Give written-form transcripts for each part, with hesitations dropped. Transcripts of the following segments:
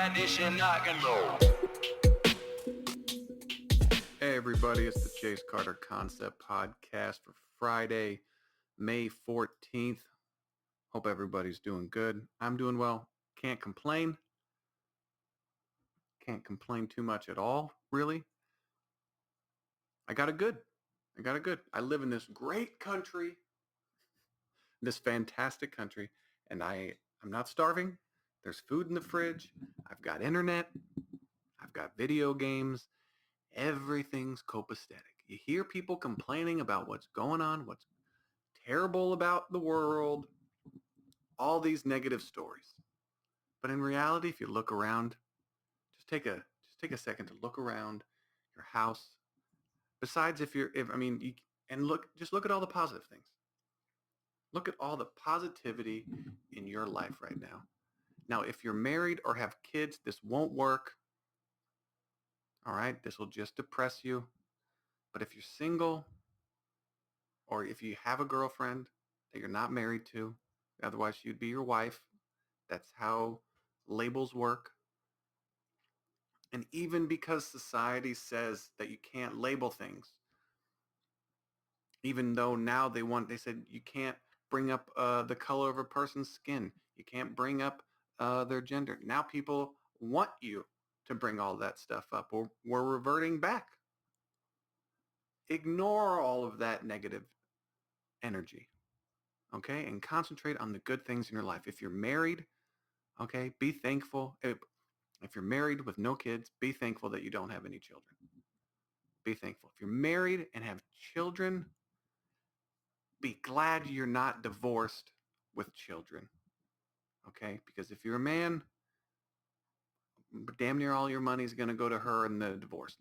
edition rock and roll. Hey everybody, it's the Chase Carter Concept Podcast for Friday, May 14th. Hope everybody's doing good. I'm doing well. Can't complain. Can't complain too much at all, really. I got it good. I live in this great country, this fantastic country, and I'm not starving. There's food in the fridge. I've got internet. I've got video games. Everything's copacetic. You hear people complaining about what's going on, what's terrible about the world, all these negative stories. But in reality, if you look around, just take a second to look around your house. Besides, look at all the positive things. Look at all the positivity in your life right now. Now, if you're married or have kids, this won't work. All right, this will just depress you. But if you're single, or if you have a girlfriend that you're not married to, otherwise she'd be your wife. That's how labels work. And even because society says that you can't label things, even though now they said you can't bring up the color of a person's skin. You can't bring up their gender. Now people want you to bring all that stuff up. We're reverting back. Ignore all of that negative energy, okay? And concentrate on the good things in your life. If you're married, okay, be thankful. If you're married with no kids, be thankful that you don't have any children. Be thankful. If you're married and have children, be glad you're not divorced with children, okay? Because if you're a man, damn near all your money is going to go to her and the divorce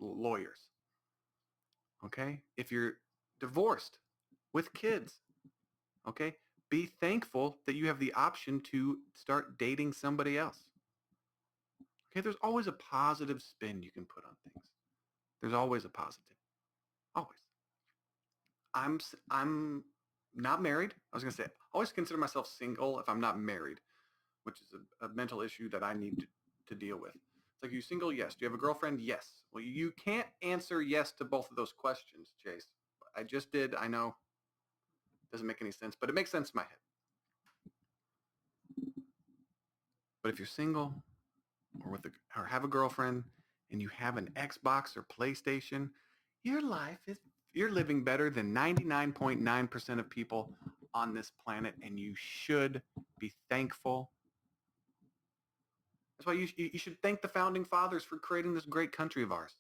lawyers, okay? If you're divorced with kids, okay, be thankful that you have the option to start dating somebody else. Okay, there's always a positive spin you can put on things. There's always a positive. Always. I'm not married. I was going to say, I always consider myself single if I'm not married, which is a mental issue that I need to deal with. It's like, are you single? Yes. Do you have a girlfriend? Yes. Well, you can't answer yes to both of those questions, Chase. I just did. I know. Doesn't make any sense, but it makes sense in my head. But if you're single or have a girlfriend and you have an Xbox or PlayStation, you're living better than 99.9% of people on this planet, and you should be thankful. That's why you should thank the founding fathers for creating this great country of ours.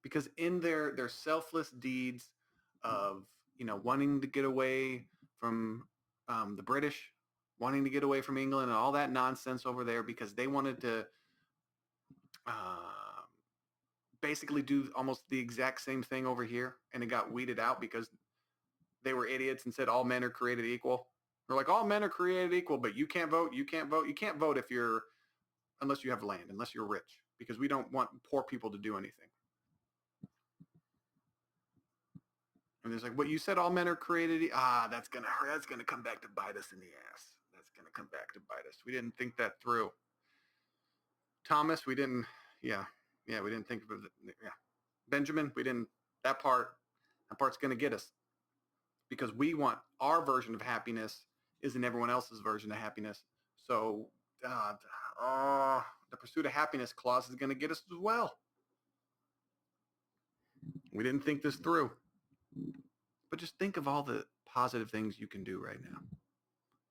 Because in their selfless deeds of, wanting to get away from the British, wanting to get away from England and all that nonsense over there, because they wanted to basically do almost the exact same thing over here, and it got weeded out because they were idiots and said all men are created equal. They're like, all men are created equal, but you can't vote. You can't vote unless you have land, unless you're rich, because we don't want poor people to do anything. And there's like, what you said, all men are created. That's gonna hurt. That's gonna come back to bite us in the ass. That's gonna come back to bite us. We didn't think that through. Thomas, we didn't. Yeah, we didn't think of it. Yeah, Benjamin, we didn't. That part's gonna get us, because we want our version of happiness isn't everyone else's version of happiness. So the pursuit of happiness clause is gonna get us as well. We didn't think this through. But just think of all the positive things you can do right now.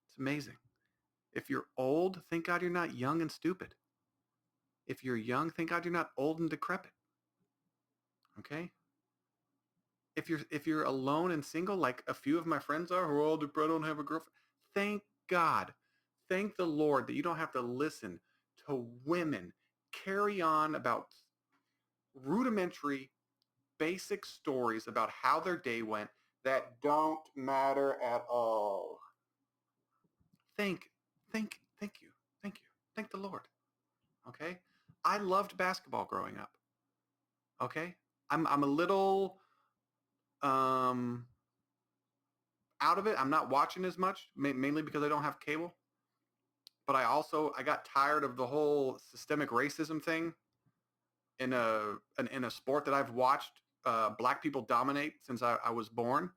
It's amazing. If you're old, thank God you're not young and stupid. If you're young, thank God you're not old and decrepit. Okay? If you're alone and single, like a few of my friends are, who are all depressed, don't have a girlfriend, thank God. Thank the Lord that you don't have to listen to women carry on about rudimentary, basic stories about how their day went that don't matter at all. Thank you. Thank the Lord. Okay? I loved basketball growing up. Okay? I'm a little out of it. I'm not watching as much, mainly because I don't have cable. but I got tired of the whole systemic racism thing in a sport that I've watched black people dominate since I was born.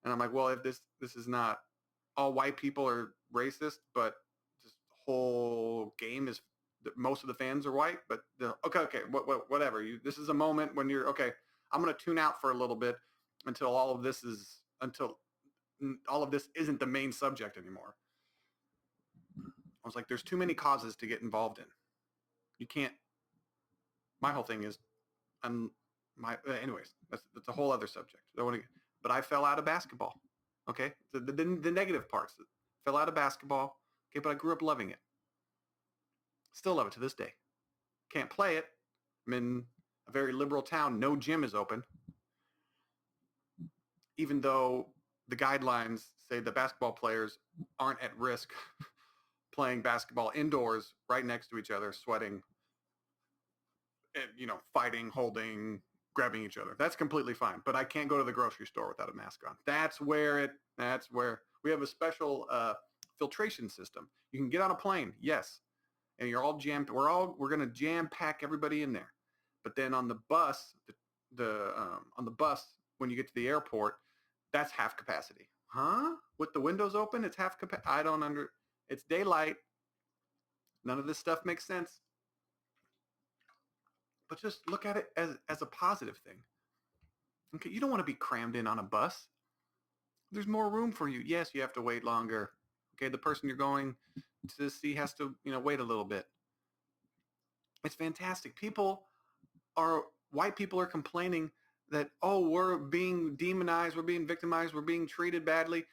And I'm like, well, if this is not all white people are racist, but this whole game is most of the fans are white. But okay, whatever. This is a moment when you're okay. I'm gonna tune out for a little bit until all of this isn't the main subject anymore. I was like, there's too many causes to get involved in. You can't. My whole thing is, anyways, that's a whole other subject. But I fell out of basketball. Okay, the negative parts. Fell out of basketball. Okay, but I grew up loving it. Still love it to this day. Can't play it. I'm in a very liberal town. No gym is open. Even though the guidelines say the basketball players aren't at risk playing basketball indoors right next to each other, sweating, and, fighting, holding, grabbing each other. That's completely fine. But I can't go to the grocery store without a mask on. That's where we have a special filtration system. You can get on a plane, yes, and you're all jammed. We're going to jam pack everybody in there. But then on the bus, on the bus when you get to the airport, that's half capacity. Huh? With the windows open, it's half capacity. It's daylight. None of this stuff makes sense. But just look at it as a positive thing. Okay, you don't want to be crammed in on a bus. There's more room for you. Yes, you have to wait longer. Okay, the person you're going to see has to, wait a little bit. It's fantastic. White people are complaining that, oh, we're being demonized, we're being victimized, we're being treated badly.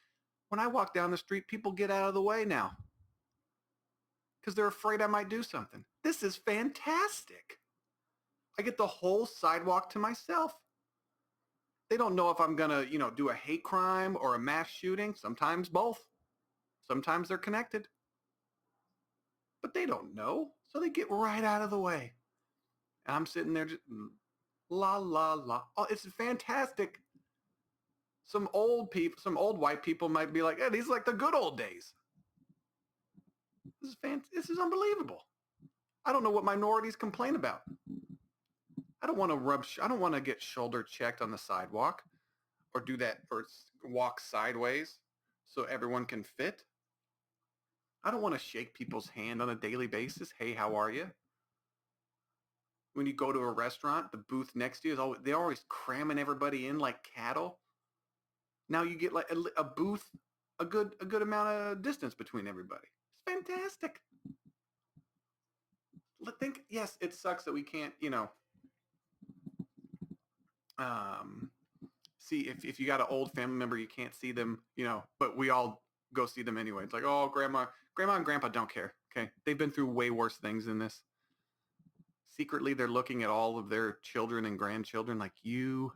When I walk down the street, people get out of the way now because they're afraid I might do something. This is fantastic. I get the whole sidewalk to myself. They don't know if I'm going to, do a hate crime or a mass shooting. Sometimes both. Sometimes they're connected. But they don't know. So they get right out of the way. And I'm sitting there just la, la, la. Oh, it's fantastic. Some old white people might be like, hey, these are like the good old days. This is unbelievable. I don't know what minorities complain about. I don't want to get shoulder checked on the sidewalk or do that or walk sideways so everyone can fit. I don't want to shake people's hand on a daily basis. Hey, how are you? When you go to a restaurant, the booth next to you they're always cramming everybody in like cattle. Now you get like a booth, a good amount of distance between everybody. It's fantastic. Yes, it sucks that we can't, see if you got an old family member, you can't see them, but we all go see them anyway. It's like, oh, grandma and grandpa don't care. Okay. They've been through way worse things than this. Secretly, they're looking at all of their children and grandchildren like, you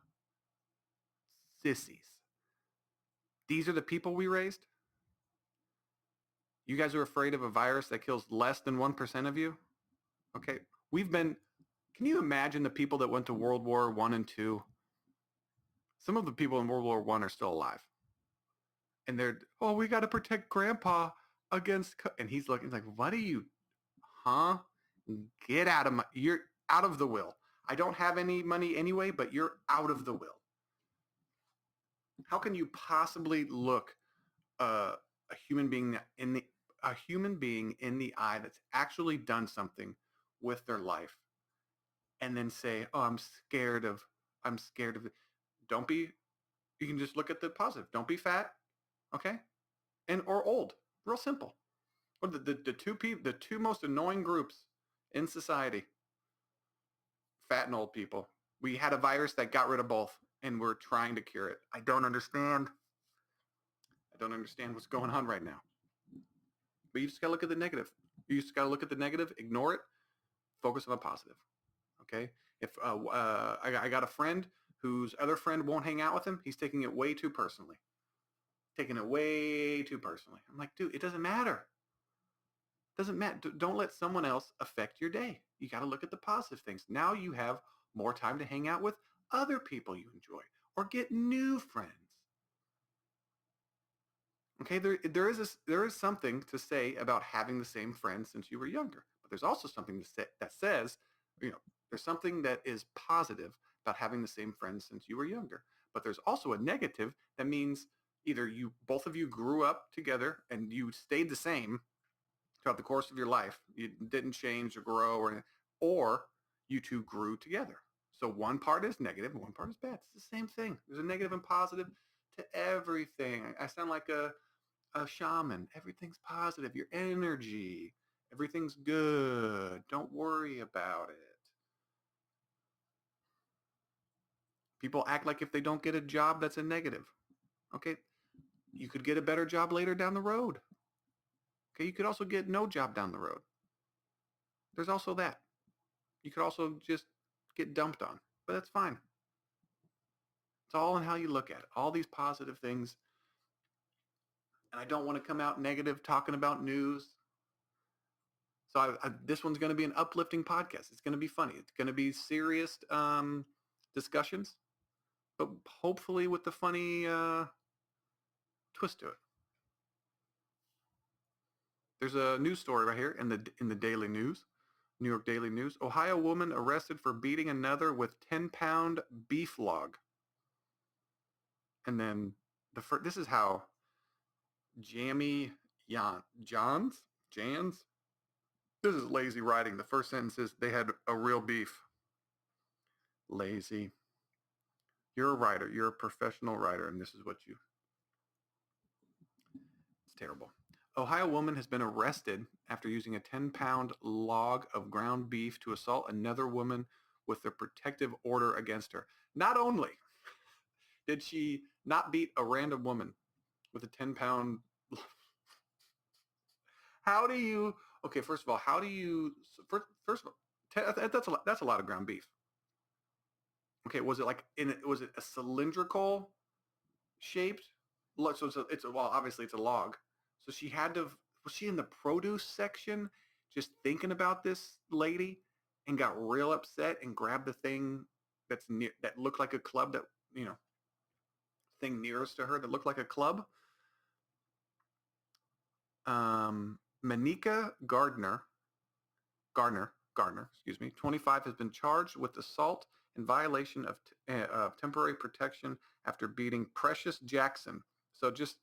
sissies. These are the people we raised? You guys are afraid of a virus that kills less than 1% of you? Okay. Can you imagine the people that went to World War I and II? Some of the people in World War I are still alive. And we got to protect grandpa against, and he's looking like, what are you, huh? Get out of you're out of the will. I don't have any money anyway, but you're out of the will. How can you possibly look a human being in the eye that's actually done something with their life and then say, oh, I'm scared of it. You can just look at the positive. Don't be fat. Okay. Or old. Real simple. Or the two most annoying groups in society, fat and old people. We had a virus that got rid of both and we're trying to cure it. I don't understand what's going on right now. But you just got to look at the negative. Ignore it, focus on the positive. Okay? If I got a friend whose other friend won't hang out with him, he's taking it way too personally. I'm like, dude, it doesn't matter. Don't let someone else affect your day. You got to look at the positive things. Now you have more time to hang out with other people you enjoy or get new friends. Okay, there is something to say about having the same friends since you were younger, but there's also something to say that says, you know, there's something that is positive about having the same friends since you were younger. But there's also a negative that means either you both of you grew up together and you stayed the same throughout the course of your life. You didn't change or grow, or you two grew together. So one part is negative and one part is bad. It's the same thing. There's a negative and positive to everything. I sound like a shaman. Everything's positive. Your energy. Everything's good. Don't worry about it. People act like if they don't get a job, that's a negative. Okay. You could get a better job later down the road. Okay. You could also get no job down the road. There's also that. You could also just get dumped on, but that's fine. It's all in how you look at it. All these positive things. And I don't want to come out negative talking about news. So this one's going to be an uplifting podcast. It's going to be funny. It's going to be serious discussions, but hopefully with the funny twist to it. There's a news story right here in the Daily News, New York Daily News. Ohio woman arrested for beating another with 10-pound beef log. And then this is how Jamie Jans. This is lazy writing. The first sentence is they had a real beef. Lazy. You're a writer. You're a professional writer, and this is what you... It's terrible. Ohio woman has been arrested after using a 10-pound log of ground beef to assault another woman with a protective order against her. Not only did she not beat a random woman with a 10-pound... How do you... Okay, first of all, how do you... First of all, that's a lot of ground beef. Okay, was it was it a cylindrical shaped? So well, obviously it's a log. So she had to... Was she in the produce section just thinking about this lady and got real upset and grabbed the thing that looked like a club, that, thing nearest to her that looked like a club? Manika Gardner, 25, has been charged with assault in violation of temporary protection after beating Precious Jackson. So just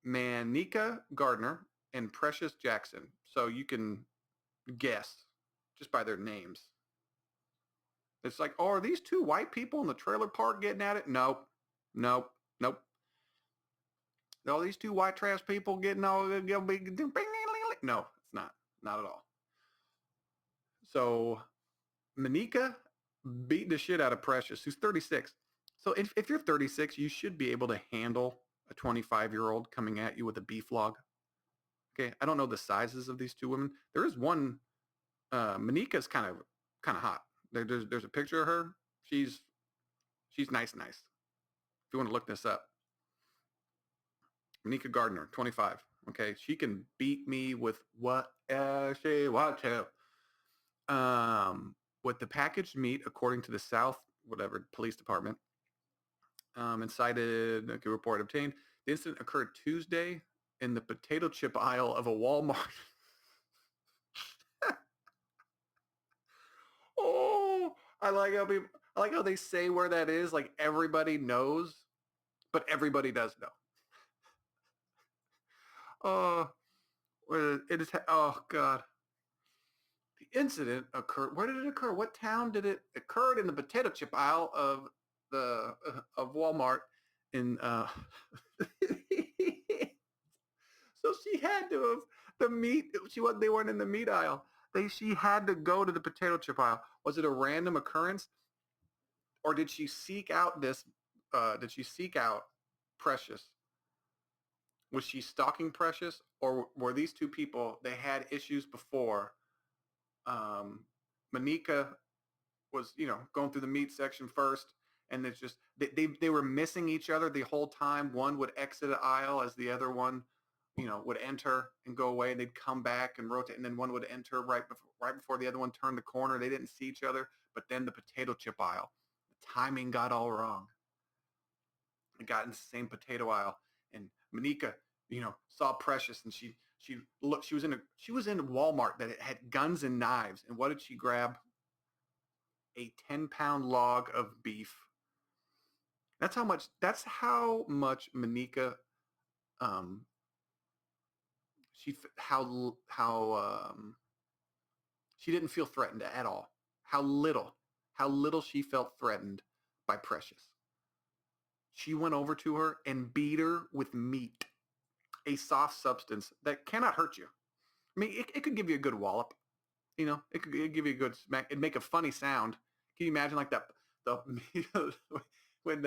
Manika Gardner and Precious Jackson. So you can guess just by their names. It's like, oh, are these two white people in the trailer park getting at it? Nope. No, these two white trash people getting all big. No, it's not. Not at all. So Manika beat the shit out of Precious, who's 36. So if you're 36, you should be able to handle a 25-year-old coming at you with a beef log. Okay, I don't know the sizes of these two women. There is one. Manika's kind of hot. There's a picture of her. She's nice. If you want to look this up, Manika Gardner, 25. Okay, she can beat me with what she wants to. With the packaged meat, according to the South Police Department, and cited a report obtained. The incident occurred Tuesday in the potato chip aisle of a Walmart. Oh, I like how they say where that is. Like everybody knows, but everybody does know. Oh, it is. Oh God. The incident occurred. Where did it occur? What town did it occur? In the potato chip aisle of of Walmart in. So she had to have the meat. They weren't in the meat aisle. She had to go to the potato chip aisle. Was it a random occurrence, or did she seek out this? Did she seek out Precious? Was she stalking Precious, or were these two people? They had issues before. Manika was, going through the meat section first, and it's just they were missing each other the whole time. One would exit an aisle as the other one, would enter and go away, and they'd come back and rotate, and then one would enter right before the other one turned the corner. They didn't see each other, but then the potato chip aisle, the timing got all wrong. and got in the same potato aisle. And Monica, saw Precious, and she looked. She was in Walmart that it had guns and knives. And what did she grab? A 10-pound log of beef. That's how much. That's how much Monica. Um, she didn't feel threatened at all. How little she felt threatened by Precious. She went over to her and beat her with meat, a soft substance that cannot hurt you. I mean, it could give you a good wallop. It could give you a good smack. It'd make a funny sound. Can you imagine like that? When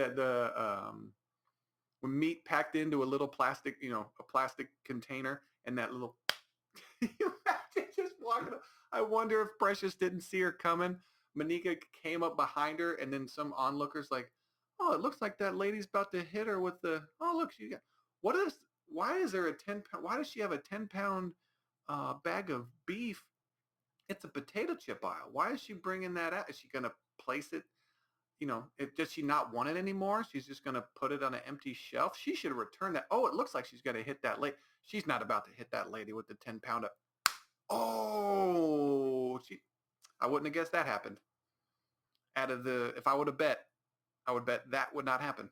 when meat packed into a little plastic, a plastic container, and that little, you imagine just walking up. I wonder if Precious didn't see her coming. Monica came up behind her, and then some onlookers like, oh, it looks like that lady's about to hit her with the, oh, look, why is there a 10-pound, why does she have a 10-pound bag of beef? It's a potato chip aisle. Why is she bringing that out? Is she going to place it? Does she not want it anymore? She's just going to put it on an empty shelf. She should return that. Oh, it looks like she's going to hit that lady. She's not about to hit that lady with the 10-pounder. Oh, I wouldn't have guessed that happened. If I would have bet, I would bet that would not happen.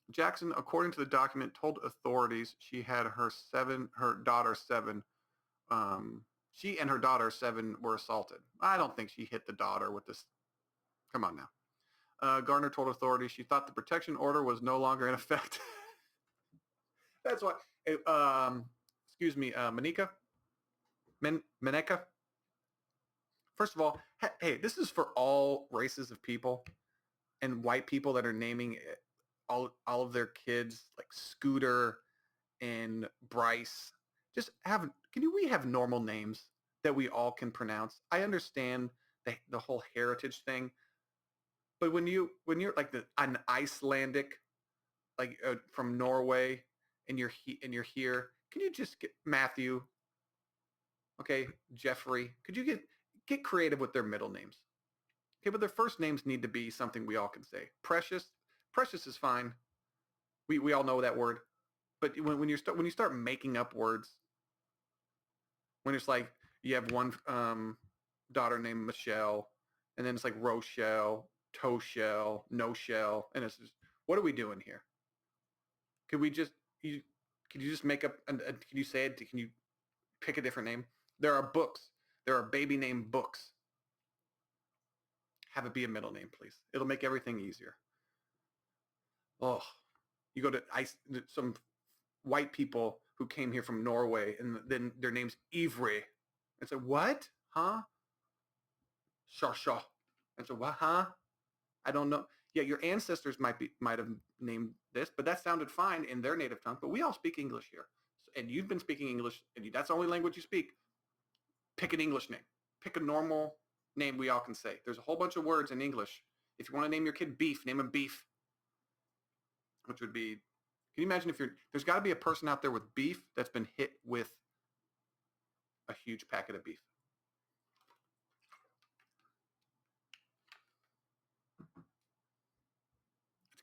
Jackson, according to the document, told authorities she had her daughter 7. She and her daughter 7 were assaulted. I don't think she hit the daughter with this. Come on now. Gardner told authorities she thought the protection order was no longer in effect. That's why. Excuse me, Monica. Monica. First of all, hey, this is for all races of people and white people that are naming all of their kids like Scooter and Bryce. We have normal names that we all can pronounce? I understand the whole heritage thing, but when you're like an Icelandic, like from Norway, and you're here, can you just get Matthew? Okay, Jeffrey. Could you get creative with their middle names? Okay, but their first names need to be something we all can say. Precious is fine. We all know that word. But when you start making up words, when it's like you have one daughter named Michelle, and then it's like Rochelle, Toshell, No Shell, and it's just, what are we doing here? Could you just make up? Can you say it? Can you pick a different name? There are books. There are baby name books. Have it be a middle name, please. It'll make everything easier. Oh, you go to some white people who came here from Norway, and then their name's Ivry. And so what? Huh? Shaw. And so what? Huh? I don't know. Yeah, your ancestors might have named this, but that sounded fine in their native tongue. But we all speak English here, and you've been speaking English, and that's the only language you speak. Pick an English name. Pick a normal name we all can say. There's a whole bunch of words in English. If you want to name your kid Beef, name him Beef. Which would be, can you imagine there's got to be a person out there with beef that's been hit with a huge packet of beef.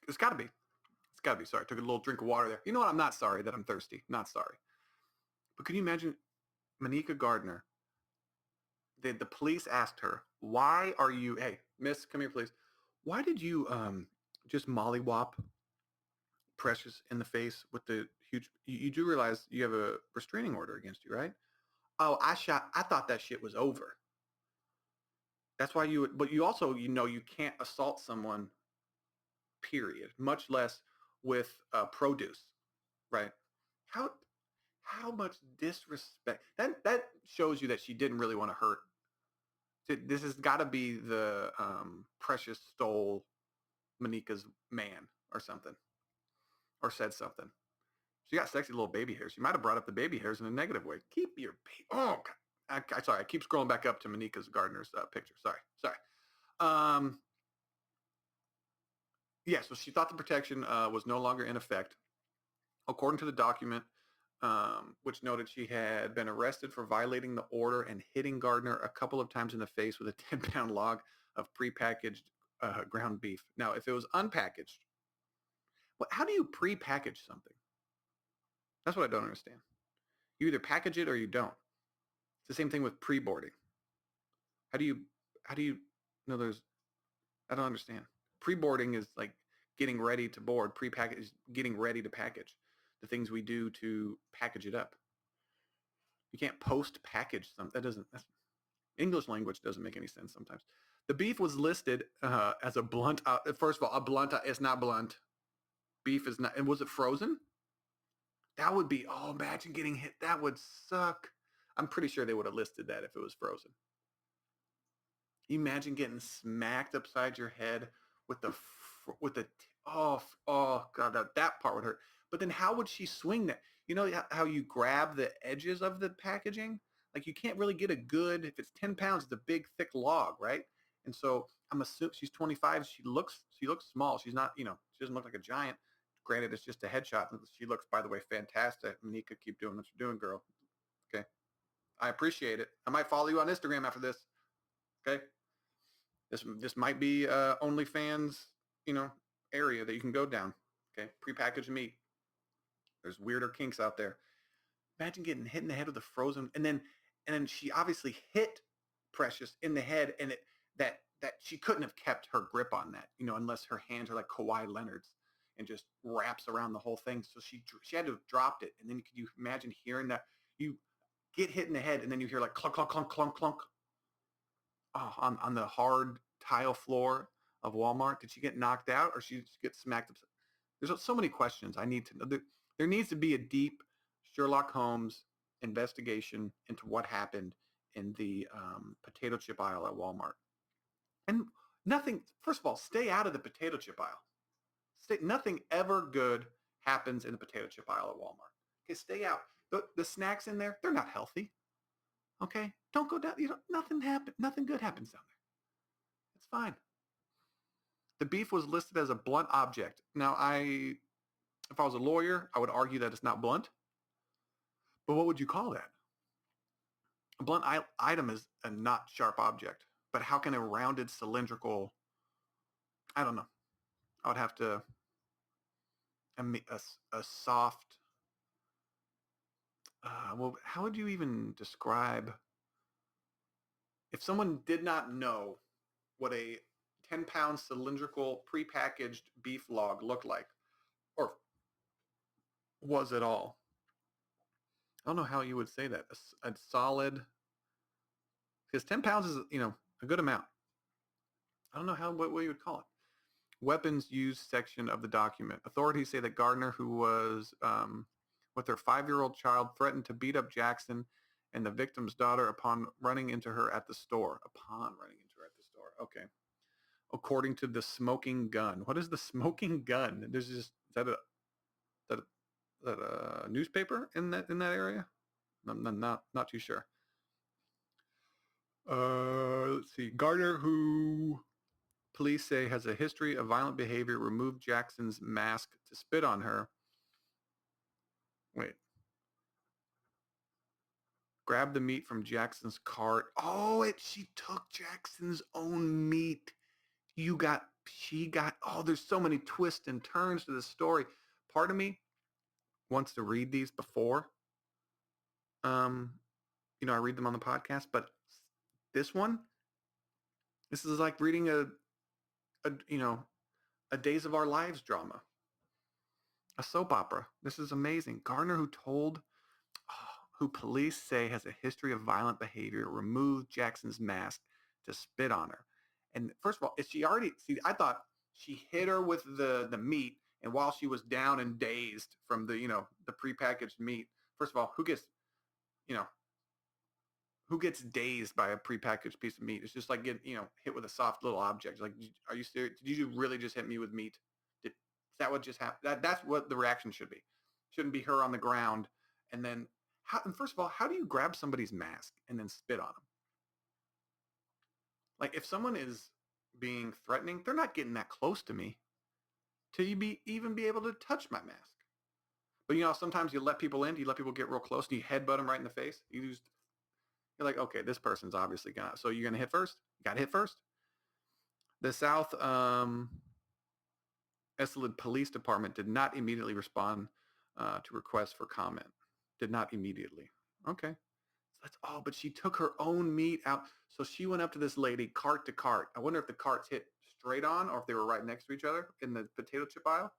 It's got to be. It's got to be. Sorry, I took a little drink of water there. You know what? I'm not sorry that I'm thirsty. Not sorry. But can you imagine Monica Gardner? The police asked her, why are you, hey, miss, come here, please. Why did you just mollywop Precious in the face with the huge, you do realize you have a restraining order against you, right? Oh, I thought that shit was over. That's why but you also, you can't assault someone, period, much less with produce, right? How much disrespect. That shows you that she didn't really want to hurt. This has got to be the Precious stole Monica's man or something, or said something. She got sexy little baby hairs. She might have brought up the baby hairs in a negative way. Keep your baby. Oh, God. Sorry. I keep scrolling back up to Monica's Gardner's picture. Sorry. Yeah, so she thought the protection was no longer in effect. According to the document, which noted she had been arrested for violating the order and hitting Gardner a couple of times in the face with a 10-pound log of prepackaged ground beef. Now, if it was unpackaged, How do you pre-package something? That's what I don't understand. You either package it or you don't. It's the same thing with pre-boarding. How do you no, there's, I don't understand. Pre-boarding is like getting ready to board. Pre-package is getting ready to package. The things we do to package it up. You can't post-package something. That's, English language doesn't make any sense sometimes. The beef was listed as a blunt. First of all, a blunt. It's not blunt. Beef is not. And was it frozen? That would be. Oh, imagine getting hit. That would suck. I'm pretty sure they would have listed that if it was frozen. Imagine getting smacked upside your head with the oh god, that part would hurt. But then how would she swing that? You know how you grab the edges of the packaging? Like you can't really get a good, if it's 10 pounds, it's a big thick log, right? And so I'm assuming she's 25. She looks small. She's not, she doesn't look like a giant. Granted, it's just a headshot. She looks, by the way, fantastic. Monica, keep doing what you're doing, girl. Okay. I appreciate it. I might follow you on Instagram after this. Okay. This might be OnlyFans, area that you can go down. Okay, prepackaged meat. There's weirder kinks out there. Imagine getting hit in the head with a frozen, and then she obviously hit Precious in the head, and that she couldn't have kept her grip on that, unless her hands are like Kawhi Leonard's and just wraps around the whole thing. So she had to have dropped it, and then could you imagine hearing that? You get hit in the head, and then you hear like clunk, clunk, clunk, clunk, clunk. Oh, on the hard tile floor of Walmart? Did she get knocked out or she get smacked up? There's so many questions I need to know. There needs to be a deep Sherlock Holmes investigation into what happened in the potato chip aisle at Walmart. And nothing, first of all, stay out of the potato chip aisle. Nothing ever good happens in the potato chip aisle at Walmart. Okay, stay out. The snacks in there, they're not healthy. Okay, don't go down. Nothing good happens down there. It's fine. The beef was listed as a blunt object. Now, if I was a lawyer, I would argue that it's not blunt. But what would you call that? A blunt item is a not sharp object. But how can a rounded cylindrical? I don't know. I would have to a soft. Well, how would you even describe if someone did not know what a 10-pound cylindrical prepackaged beef log looked like, or was at all? I don't know how you would say that. A solid, because 10 pounds is, a good amount. I don't know what you would call it. Weapons used section of the document. Authorities say that Gardner, who was with her 5-year-old child, threatened to beat up Jackson and the victim's daughter upon running into her at the store. Okay. According to the smoking gun. What is the smoking gun? There's just, is that a newspaper in that area? I'm not too sure. Let's see. Gardner, who police say has a history of violent behavior, removed Jackson's mask to spit on her. Wait. Grabbed the meat from Jackson's cart. Oh, she took Jackson's own meat. There's so many twists and turns to the story. Part of me wants to read these before, I read them on the podcast, but this is like reading a Days of Our Lives drama, a soap opera. This is amazing. Gardner, who police say has a history of violent behavior, removed Jackson's mask to spit on her. And first of all, I thought she hit her with the meat, and while she was down and dazed from the prepackaged meat. First of all, who gets dazed by a prepackaged piece of meat? It's just like getting, hit with a soft little object. Like, are you serious? Did you really just hit me with meat? Is that what just happened? That's what the reaction should be. Shouldn't be her on the ground. And then, first of all, how do you grab somebody's mask and then spit on them? Like, if someone is being threatening, they're not getting that close to me to even be able to touch my mask. But, sometimes you let people in. You let people get real close, and you headbutt them right in the face. You're like, okay, this person's obviously gonna. So you're gonna hit first. You gotta hit first. The South. Esalen Police Department did not immediately respond to requests for comment. Did not immediately. Okay. So that's all. But she took her own meat out. So she went up to this lady, cart to cart. I wonder if the carts hit straight on or if they were right next to each other in the potato chip aisle.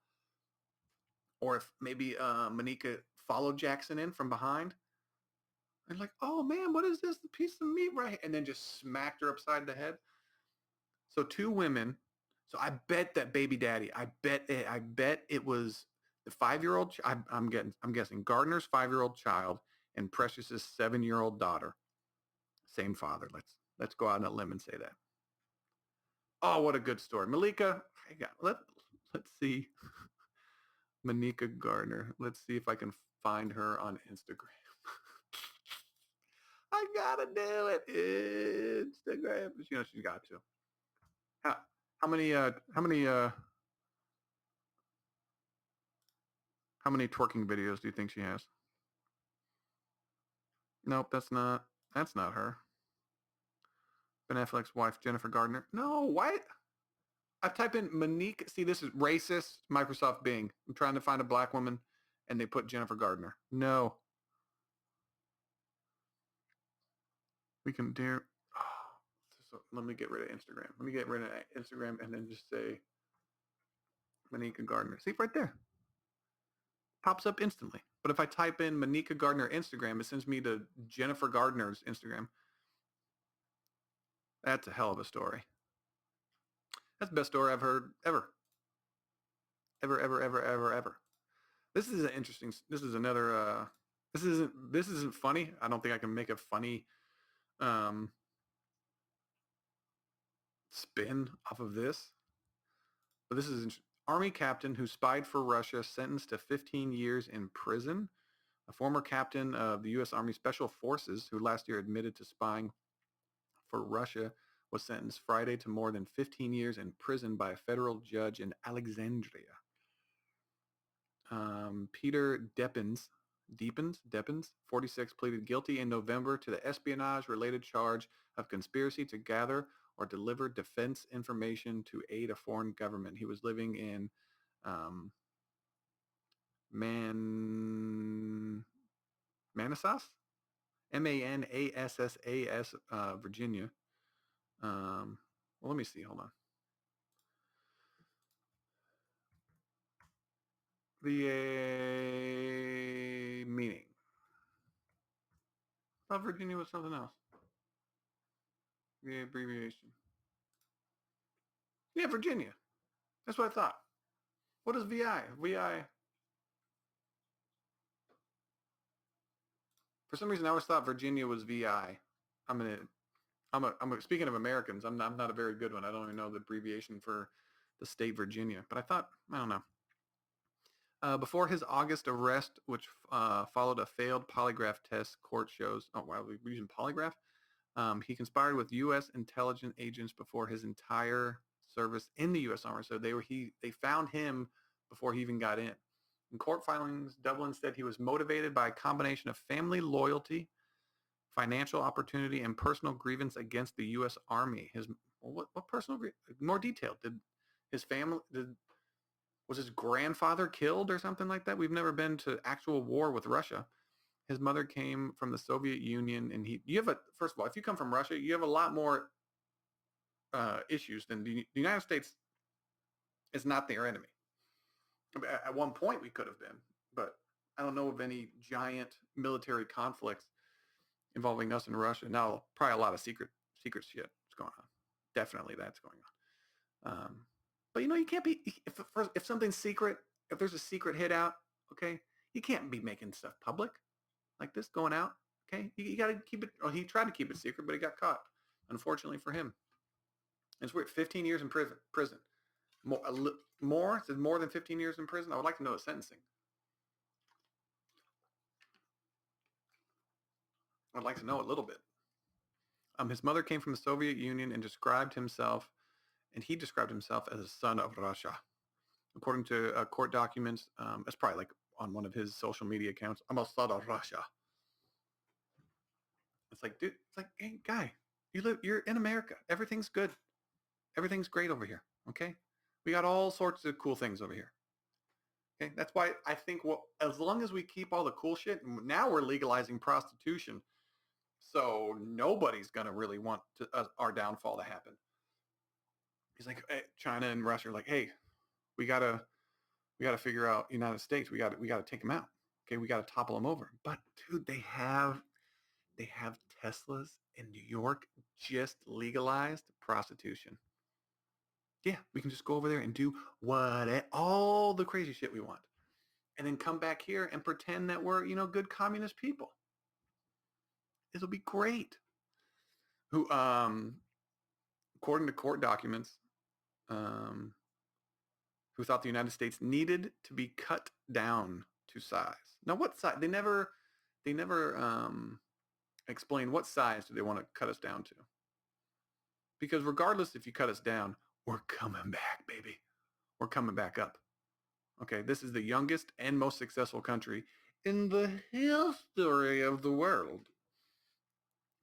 Or if maybe Monica followed Jackson in from behind. And like, oh man, what is this? The piece of meat right here. And then just smacked her upside the head. So two women. So I bet that baby daddy, I bet it was the 5-year-old. I'm guessing Gardner's 5-year-old child and Precious's 7-year-old daughter. Same father. Let's go out on a limb and say that. Oh, what a good story. Malika, let's see. Monica Gardner. Let's see if I can find her on Instagram. I gotta do it. Instagram. You know she's got to. How many twerking videos do you think she has? Nope, that's not her. Ben Affleck's wife, Jennifer Gardner. No, what? I type in Monique. See, this is racist. Microsoft Bing. I'm trying to find a black woman, and they put Jennifer Gardner. No. We can dare. Oh, so let me get rid of Instagram. Let me get rid of Instagram and then just say Monique Gardner. See, right there. Pops up instantly. But if I type in Monica Gardner Instagram, it sends me to Jennifer Gardner's Instagram. That's a hell of a story. That's the best story I've heard ever. Ever. This is an interesting. This is another. This isn't funny. I don't think I can make a funny spin off of this. But this is Army captain who spied for Russia sentenced to 15 years in prison. A former captain of the U.S. Army Special Forces who last year admitted to spying for Russia was sentenced Friday to more than 15 years in prison by a federal judge in Alexandria. Peter Deppens, 46, pleaded guilty in November to the espionage-related charge of conspiracy to gather or deliver defense information to aid a foreign government. He was living in Manassas, Manassas, Virginia. Well, let me see. Hold on. The meaning. I thought Virginia was something else. The abbreviation. Yeah, Virginia. That's what I thought. What is VI? VI. For some reason, I always thought Virginia was VI. Speaking of Americans, I'm not a very good one. I don't even know the abbreviation for the state Virginia. But I don't know. Before his August arrest, which followed a failed polygraph test, court shows. Oh, wow, we're using polygraph. He conspired with U.S. intelligence agents before his entire service in the U.S. Army. So they found him before he even got in. In court filings, Dublin said he was motivated by a combination of family loyalty, financial opportunity, and personal grievance against the U.S. Army. What personal more detailed? Was his grandfather killed or something like that? We've never been to actual war with Russia. His mother came from the Soviet Union, and first of all, if you come from Russia, you have a lot more issues than the United States is not their enemy. At one point, we could have been, but I don't know of any giant military conflicts involving us and Russia. Now, probably a lot of secret shit is going on. Definitely that's going on. But you can't be if something's secret. If there's a secret hit out, okay, you can't be making stuff public like this going out. Okay, you got to keep it. Well, he tried to keep it secret, but he got caught. Unfortunately for him, it's weird. 15 years in prison. More? It says more than 15 years in prison. I would like to know the sentencing. I'd like to know a little bit. His mother came from the Soviet Union and he described himself as a son of Russia. According to court documents, that's probably like on one of his social media accounts. I'm a son of Russia. It's like, dude, it's like, hey, guy, you're in America. Everything's good. Everything's great over here. Okay. We got all sorts of cool things over here. Okay, that's why I think as long as we keep all the cool shit, now we're legalizing prostitution, so nobody's gonna really want our downfall to happen. He's like, hey, China and Russia are like, hey, we gotta figure out United States. We gotta take them out. Okay, we gotta topple them over. But dude, they have Teslas in New York just legalized prostitution. Yeah, we can just go over there and do all the crazy shit we want, and then come back here and pretend that we're good communist people. It'll be great. Who according to court documents, um, who thought the United States needed to be cut down to size. Now, what size? They never explain what size do they want to cut us down to. Because regardless if you cut us down, we're coming back, baby. We're coming back up. Okay, this is the youngest and most successful country in the history of the world.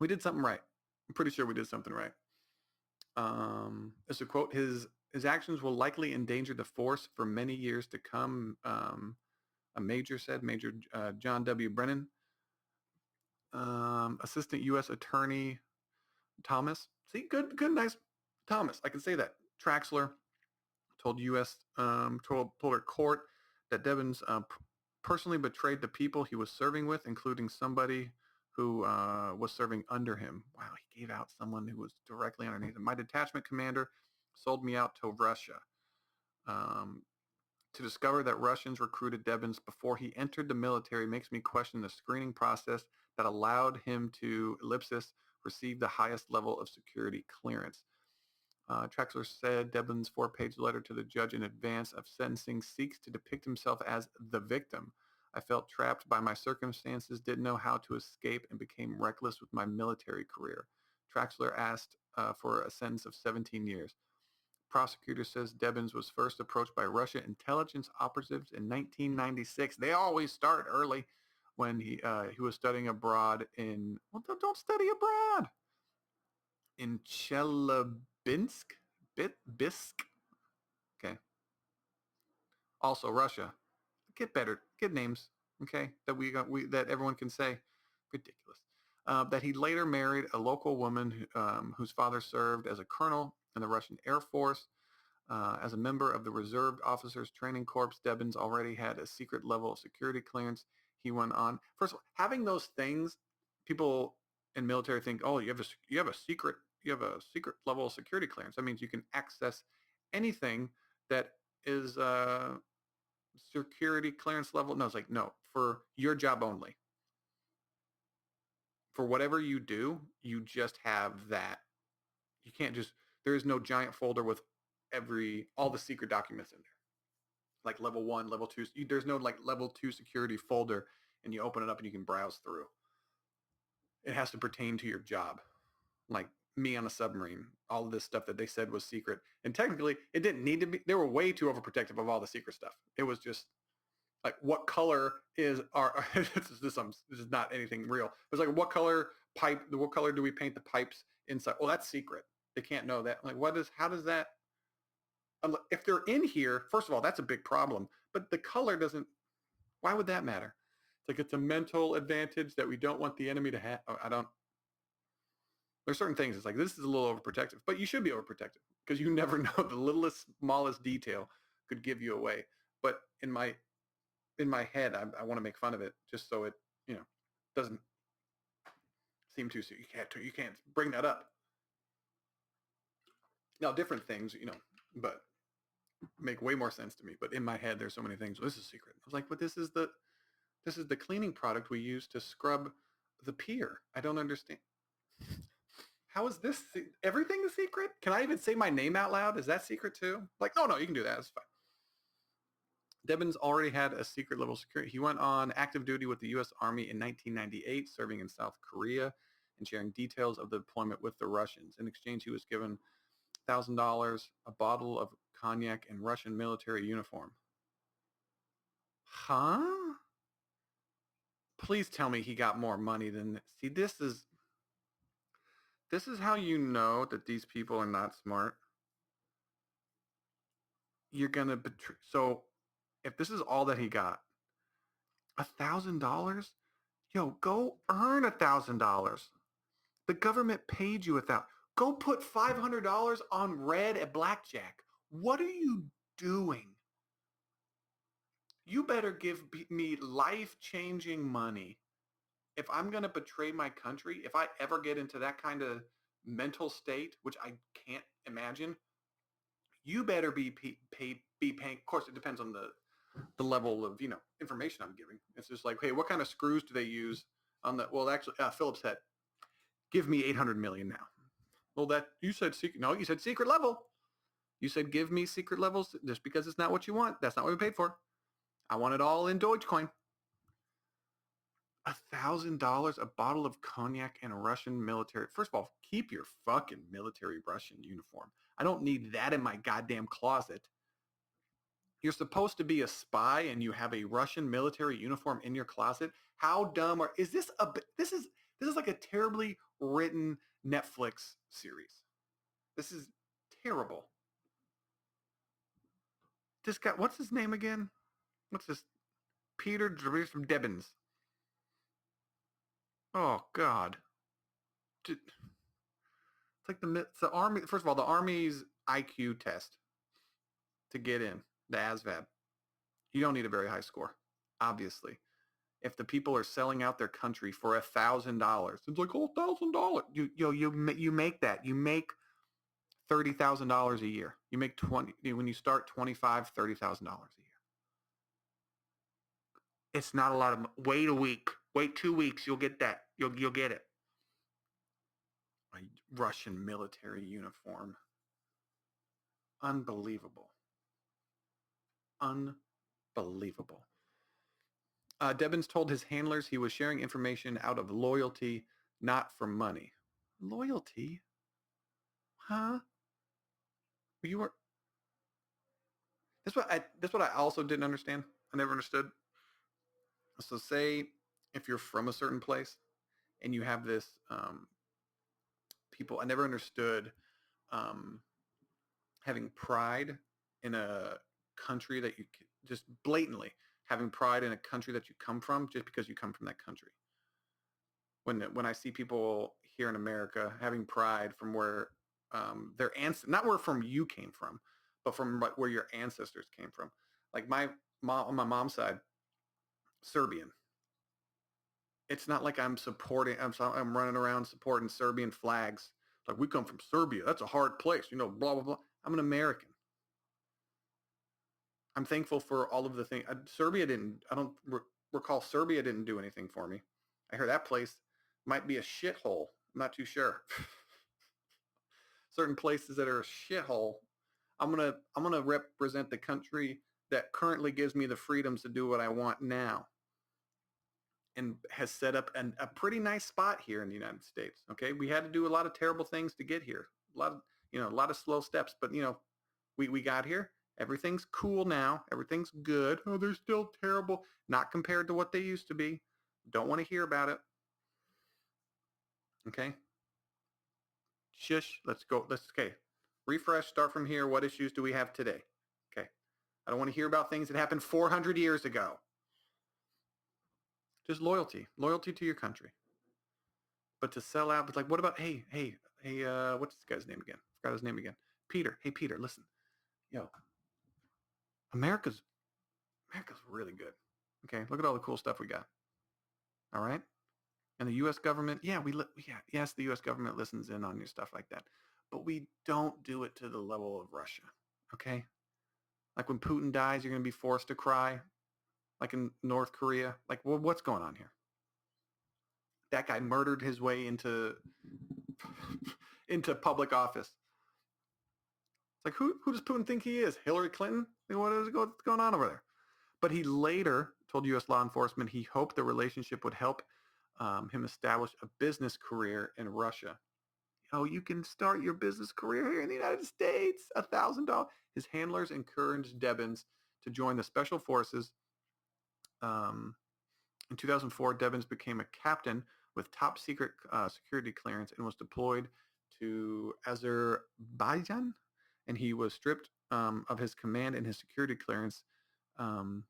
We did something right. I'm pretty sure we did something right. As a quote, his actions will likely endanger the force for many years to come, a major said, Major John W. Brennan. Assistant U.S. Attorney Thomas. See, good, nice Thomas. I can say that. Traxler told her court that Devins personally betrayed the people he was serving with, including somebody who was serving under him. Wow, he gave out someone who was directly underneath him. My detachment commander sold me out to Russia. To discover that Russians recruited Devins before he entered the military makes me question the screening process that allowed him to, ellipsis, receive the highest level of security clearance. Traxler said Devlin's 4-page letter to the judge in advance of sentencing seeks to depict himself as the victim. I felt trapped by my circumstances, didn't know how to escape, and became reckless with my military career. Traxler asked for a sentence of 17 years. Prosecutor says Devins was first approached by Russia intelligence operatives in 1996. They always start early. When he was studying abroad in, well, don't study abroad, in Chelyabinsk, Bisk. Okay. Also Russia. Get names. Okay, that everyone can say. Ridiculous. That he later married a local woman whose father served as a colonel in the Russian Air Force. As a member of the Reserve Officers Training Corps, Devins already had a secret level of security clearance. He went on. First of all, having those things, people in military think, oh, you have a secret level of security clearance. That means you can access anything that is security clearance level. No, it's like, no, for your job only. For whatever you do, you just have that. You can't just, there is no giant folder with all the secret documents in there. Like level 1, level 2. There's no like level 2 security folder, and you open it up and you can browse through. It has to pertain to your job. Like me on a submarine, all of this stuff that they said was secret. And technically, it didn't need to be. They were way too overprotective of all the secret stuff. It was just like, what color is our, this is not anything real. It was like, what color do we paint the pipes inside? Well, that's secret. They can't know that. Like, how does that, if they're in here, first of all, that's a big problem. But the color doesn't, why would that matter? It's like, it's a mental advantage that we don't want the enemy to have. There's certain things. It's like, this is a little overprotective, but you should be overprotective because you never know. The littlest, smallest detail could give you away. But in my head, I want to make fun of it just so it, doesn't seem too serious. You can't bring that up. Now, different things, but make way more sense to me. But in my head, there's so many things. Well, this is a secret. I was like, but this is the cleaning product we use to scrub the pier. I don't understand. How is this everything a secret? Can I even say my name out loud? Is that secret too? Like, no, you can do that. It's fine. Devins already had a secret level security. He went on active duty with the U.S. Army in 1998, serving in South Korea and sharing details of the deployment with the Russians. In exchange, he was given $1,000, a bottle of cognac, and Russian military uniform. Huh? Please tell me he got more money than this. See, this is how you know that these people are not smart. you're going to betray. So if this is all that he got, $1,000, yo, go earn $1,000. The government paid you $1,000. Go put $500 on red at blackjack. What are you doing? You better give me life-changing money. If I'm going to betray my country, if I ever get into that kind of mental state, which I can't imagine, you better be paying. Of course, it depends on the level of, information I'm giving. It's just like, hey, what kind of screws do they use on the, well, actually, Phillips said, give me 800 million now. Well, that, you said secret. No, you said secret level. You said give me secret levels just because it's not what you want. That's not what we paid for. I want it all in Dogecoin. $1,000 a bottle of cognac and a Russian military. First of all, keep your fucking military Russian uniform. I don't need that in my goddamn closet. You're supposed to be a spy and you have a Russian military uniform in your closet. How dumb is this? This is like a terribly written Netflix series. This is terrible. This guy, what's his name again? What's this? Peter Debbins. Oh God. It's like it's the Army. First of all, the Army's IQ test to get in, the ASVAB. You don't need a very high score, obviously. If the people are selling out their country for $1,000, it's like, oh, $1,000. You make that. You make $30,000 a year. You make when you start $25,000, $30,000 a year. It's not a lot of. Wait a week. Wait 2 weeks. You'll get that. You'll get it. A Russian military uniform. Unbelievable. Unbelievable. Debbins told his handlers he was sharing information out of loyalty, not for money. Loyalty? Huh? You were. That's what I also didn't understand. I never understood. So say if you're from a certain place and you have this people, I never understood having pride in a country that you just blatantly having pride in a country that you come from just because you come from that country. When I see people here in America having pride from where their ancestors, not where from you came from, but from where your ancestors came from. Like my mom, on my mom's side, Serbian. It's not like I'm running around supporting Serbian flags. Like, we come from Serbia. That's a hard place, blah, blah, blah. I'm an American. I'm thankful for all of the things. I don't recall Serbia didn't do anything for me. I heard that place might be a shithole. I'm not too sure. Certain places that are a shithole. I'm gonna represent the country that currently gives me the freedoms to do what I want now, and has set up a pretty nice spot here in the United States. Okay, we had to do a lot of terrible things to get here. A lot of slow steps, but we got here. Everything's cool now. Everything's good. Oh, they're still terrible. Not compared to what they used to be. Don't want to hear about it. Okay. Shush. Let's go. Okay. Refresh. Start from here. What issues do we have today? Okay. I don't want to hear about things that happened 400 years ago. Just loyalty to your country. But to sell out, it's like, what about, hey, what's this guy's name again? Forgot his name again. Peter. Hey, Peter, listen. America's really good. Okay, look at all the cool stuff we got. All right? And the U.S. government, yes, the U.S. government listens in on your stuff like that. But we don't do it to the level of Russia. Okay? Like when Putin dies, you're going to be forced to cry. Like in North Korea. Like, well, what's going on here? That guy murdered his way into public office. It's like, who does Putin think he is? Hillary Clinton? What's going on over there? But he later told U.S. law enforcement he hoped the relationship would help him establish a business career in Russia. You can start your business career here in the United States. $1,000. His handlers encouraged Debbins to join the special forces. In 2004, Debbins became a captain with top secret security clearance and was deployed to Azerbaijan. And he was stripped of his command and his security clearance. And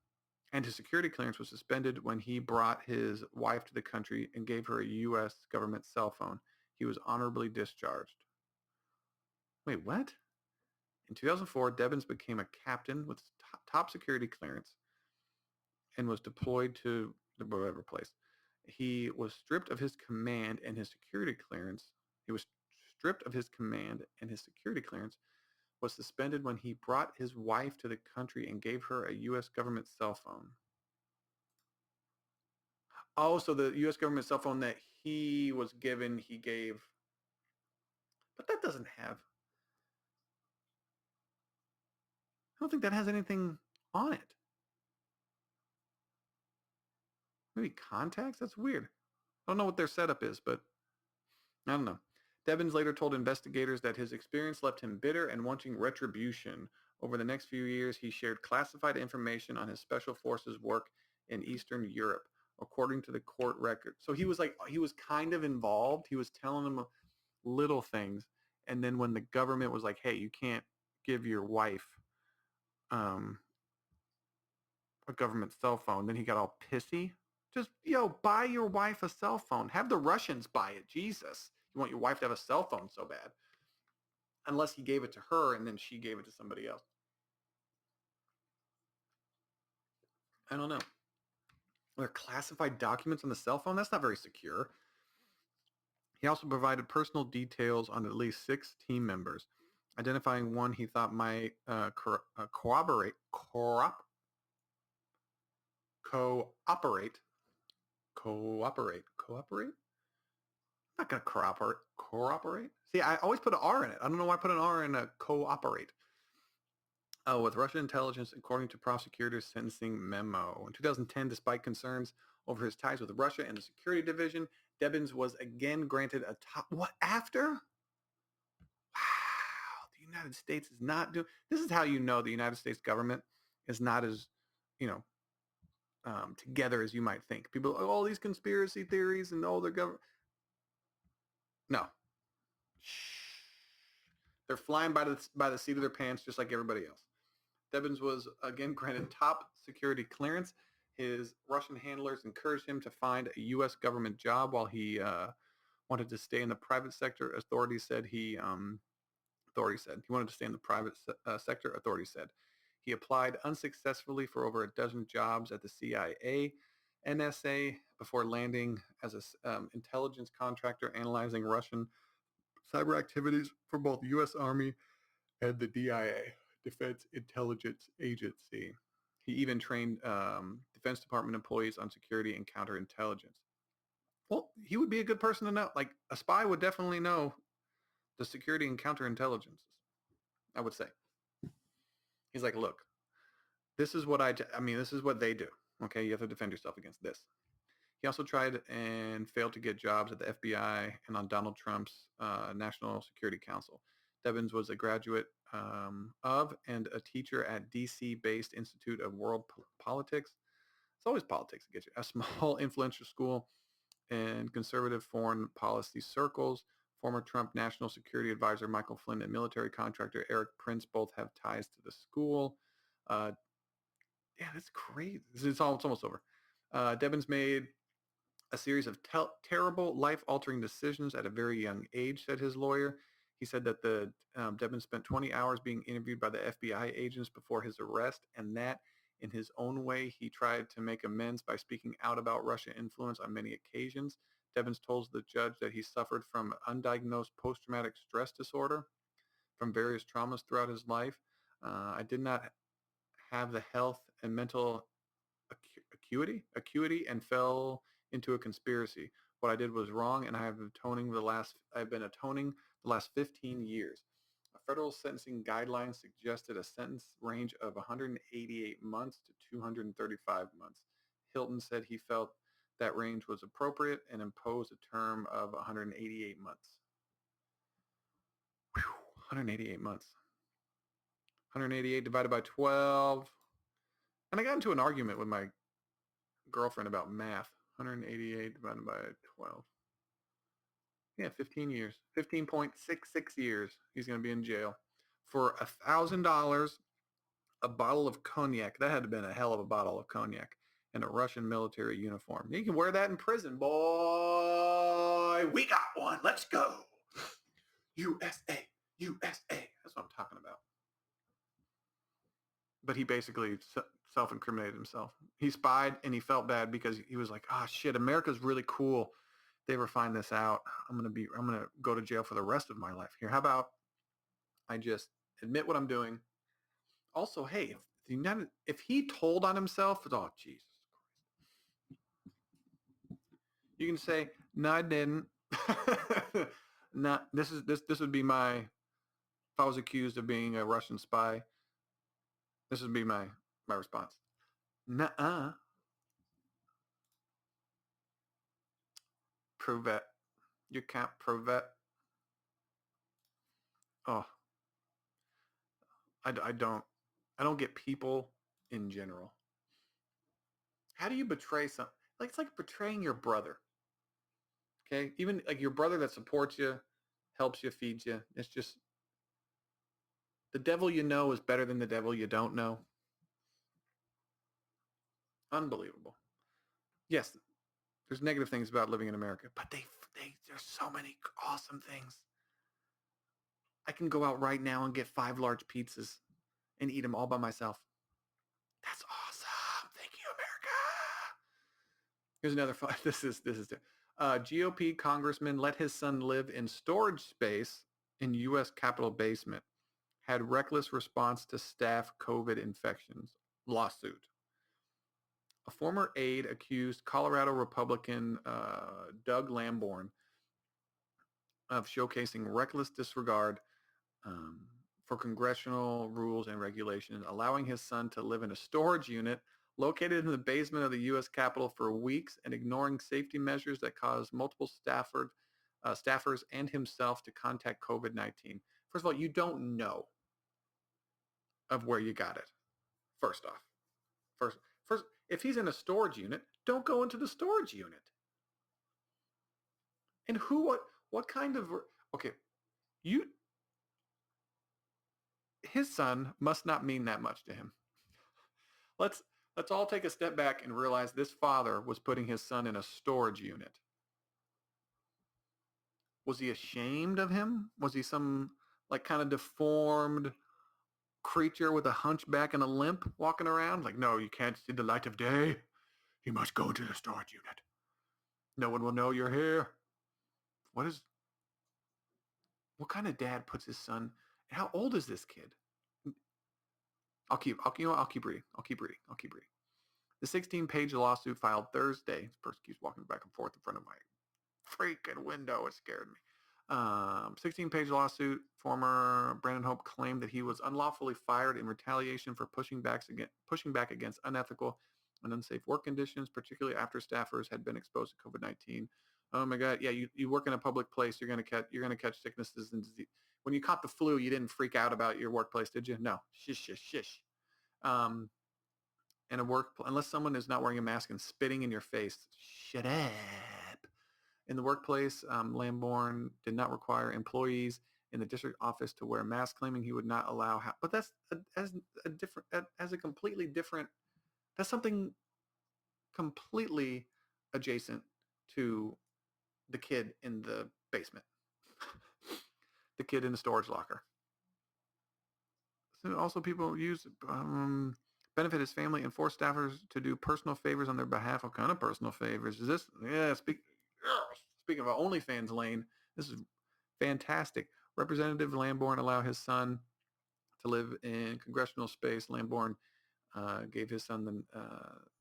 his security clearance was suspended when he brought his wife to the country and gave her a U.S. government cell phone. He was honorably discharged. Wait, what? In 2004, Debbins became a captain with top security clearance and was deployed to whatever place. He was stripped of his command and his security clearance. He was stripped of his command and his security clearance was suspended when he brought his wife to the country and gave her a U.S. government cell phone. Oh, so the U.S. government cell phone that he was given, he gave. But that doesn't have. I don't think that has anything on it. Maybe contacts? That's weird. I don't know what their setup is, but I don't know. Debbins later told investigators that his experience left him bitter and wanting retribution. Over the next few years, he shared classified information on his special forces work in Eastern Europe, according to the court record. So he was kind of involved. He was telling them little things. And then when the government was like, hey, you can't give your wife a government cell phone, then he got all pissy. Just, buy your wife a cell phone. Have the Russians buy it. Jesus. You want your wife to have a cell phone so bad. Unless he gave it to her and then she gave it to somebody else. I don't know. Are there classified documents on the cell phone? That's not very secure. He also provided personal details on at least 6 team members, identifying one he thought might cooperate. I'm not going to cooperate. See, I always put an R in it. I don't know why I put an R in a cooperate. With Russian intelligence, according to prosecutors' sentencing memo. In 2010, despite concerns over his ties with Russia and the security division, Debbins was again granted a top... What, after? Wow, the United States is not doing... This is how you know the United States government is not as, together as you might think. People, all these conspiracy theories and all their government... No. They're flying by the seat of their pants just like everybody else. Debbins was again granted top security clearance. His Russian handlers encouraged him to find a U.S. government job while he wanted to stay in the private sector. Authorities said he wanted to stay in the private sector. Authorities said he applied unsuccessfully for over a dozen jobs at the CIA, NSA before landing as an intelligence contractor analyzing Russian cyber activities for both the U.S. Army and the DIA, Defense Intelligence Agency. He even trained Defense Department employees on security and counterintelligence. Well, he would be a good person to know. Like, a spy would definitely know the security and counterintelligence, I would say. He's like, look, this is what this is what they do. Okay, you have to defend yourself against this. He also tried and failed to get jobs at the FBI and on Donald Trump's National Security Council. Debbins was a graduate of and a teacher at DC-based Institute of World Politics. It's always politics that gets you. A small influential school and conservative foreign policy circles. Former Trump National Security Advisor Michael Flynn and military contractor Eric Prince both have ties to the school. Yeah, that's crazy. It's almost over. Debbins made a series of terrible, life-altering decisions at a very young age, said his lawyer. He said that Debbins spent 20 hours being interviewed by the FBI agents before his arrest, and that, in his own way, he tried to make amends by speaking out about Russian influence on many occasions. Debbins told the judge that he suffered from undiagnosed post-traumatic stress disorder from various traumas throughout his life. I did not have the health and mental acuity and fell into a conspiracy. What I did was wrong, and I've been atoning the last 15 years. A federal sentencing guideline suggested a sentence range of 188 months to 235 months. Hilton said he felt that range was appropriate and imposed a term of 188 months. Whew, 188 months. 188 divided by 12. And I got into an argument with my girlfriend about math. 188 divided by 12. Yeah, 15 years. 15.66 years he's going to be in jail for $1,000 a bottle of cognac. That had to have been a hell of a bottle of cognac and a Russian military uniform. You can wear that in prison, boy. We got one. Let's go. USA, USA. That's what I'm talking about. But he basically self-incriminated himself. He spied and he felt bad because he was like, oh shit, America's really cool. If they ever find this out, I'm gonna go to jail for the rest of my life. Here, how about I just admit what I'm doing? Also, hey, if he told on himself, oh Jesus Christ, you can say, no, I didn't. Not this would be my, if I was accused of being a Russian spy, this would be my response. Nuh-uh. Prove it. You can't prove it. Oh, I don't get people in general. How do you betray something? Like, it's like betraying your brother. Okay, even like your brother that supports you, helps you, feeds you. It's just the devil you know is better than the devil you don't know. Unbelievable. Yes, there's negative things about living in America, but there's so many awesome things. I can go out right now and get 5 large pizzas and eat them all by myself. That's awesome. Thank you, America. Here's another fun. This is GOP congressman let his son live in storage space in U.S. Capitol basement. Had reckless response to staff COVID infections. Lawsuit. A former aide accused Colorado Republican Doug Lamborn of showcasing reckless disregard for congressional rules and regulations, allowing his son to live in a storage unit located in the basement of the U.S. Capitol for weeks and ignoring safety measures that caused multiple staffers and himself to contact COVID-19. First of all, you don't know of where you got it. First off, first, if he's in a storage unit, don't go into the storage unit. And what kind of, okay, his son must not mean that much to him. Let's all take a step back and realize this father was putting his son in a storage unit. Was he ashamed of him? Was he some like kind of deformed creature with a hunchback and a limp walking around? Like, no, you can't see the light of day. You must go into the storage unit. No one will know you're here. What kind of dad puts his son? How old is this kid? I'll keep reading. The 16-page lawsuit filed Thursday. This person keeps walking back and forth in front of my freaking window. It scared me. 16-page lawsuit. Former Brandon Hope claimed that he was unlawfully fired in retaliation for pushing back against unethical and unsafe work conditions, particularly after staffers had been exposed to COVID-19. Oh my God! Yeah, you work in a public place. You're gonna catch sicknesses and disease. When you caught the flu, you didn't freak out about your workplace, did you? No. Shish. In a work, unless someone is not wearing a mask and spitting in your face, shut up. In the workplace, Lamborn did not require employees in the district office to wear masks, claiming he would not allow. But that's as a completely different. That's something completely adjacent to the kid in the basement, the kid in the storage locker. So also, people use benefit his family and force staffers to do personal favors on their behalf. What kind of personal favors is this? Yeah, speaking of OnlyFans lane, this is fantastic. Representative Lamborn allowed his son to live in congressional space. Lamborn gave his son the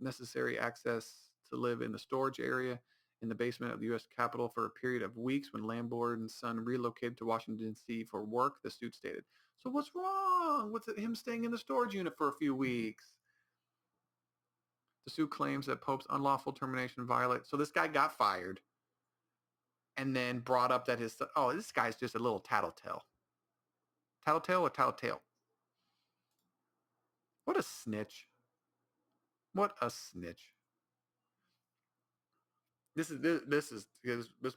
necessary access to live in the storage area in the basement of the U.S. Capitol for a period of weeks when Lamborn's son relocated to Washington, D.C. for work, the suit stated. So what's wrong with him staying in the storage unit for a few weeks? The suit claims that Pope's unlawful termination violates. So this guy got fired and then brought up that this guy's just a little tattletale. Tattletale or tattletale? What a snitch. What a snitch. This